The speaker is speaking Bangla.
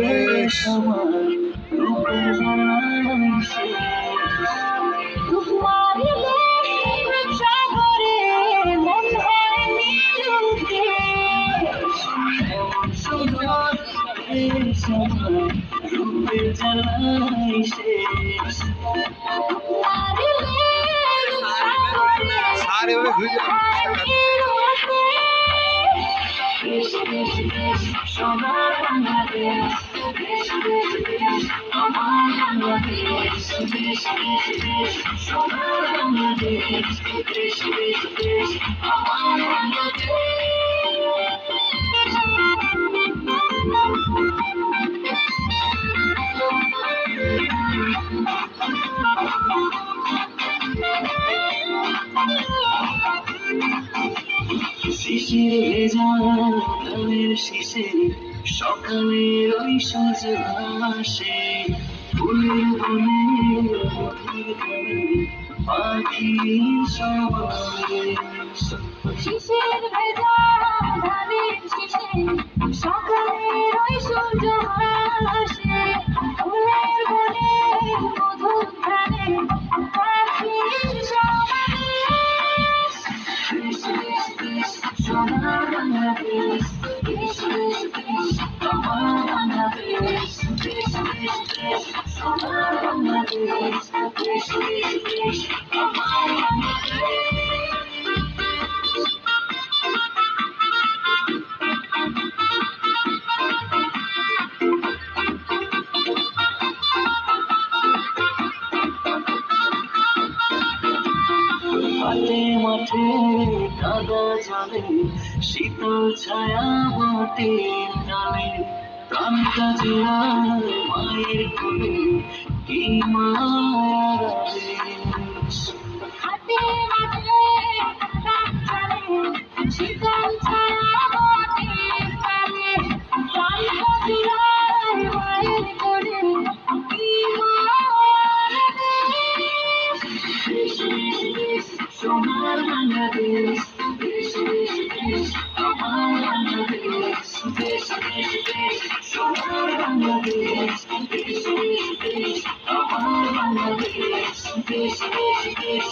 দেশ আমার রূপের জ্বালাই শেষ সাগরে মন হয় নিরুদ্ধে এমন সুন্দর দেশ আমার রূপের জ্বালাই শেষ সারে ওরে ঘুরে সোনার বাংলাদেশ দেশ দেশ দেশ আমার বাংলাদেশ দেশ দেশ দেশ সোনার বাংলাদেশ দেশ দেশ দেশ আমার বাংলাদেশ শিশির ভেজা ধানের শীষে সকালের ওই সূর্য আসে ফুলের বনে মধুর গানে পাখি সমাবেশ শিশির ভেজা ধানের শীষে সকালের ওই সূর্য আসে ফুলের বনে মধুর গানে পাখি সমাবেশ সোনার বাংলাদেশ দেশ দেশ দেশ আমার বাংলাদেশ দেশ দেশ দেশ সোনার বাংলাদেশ দেশ দেশ দেশ আমার বাংলাদেশ মাঠে মাঠে কাদা জলে শীতল ছায়া বটের ডালে প্রাণটা জোড়ায় মায়ের কোলে কি মায়ার আবেশ হাতে মাঠে কাদা জলে শীতল ছায়া বটের ডালে প্রাণটা জোড়ায় মায়ের কোলে কি মায়ার আবেশ দেশ দেশ দেশ সোনার বাংলাদেশ দেশ দেশ দেশ আমার বাংলাদেশ দেশ দেশ দেশ সোনার বাংলাদেশ দেশ দেশ দেশ আমার বাংলাদেশ দেশ দেশ দেশ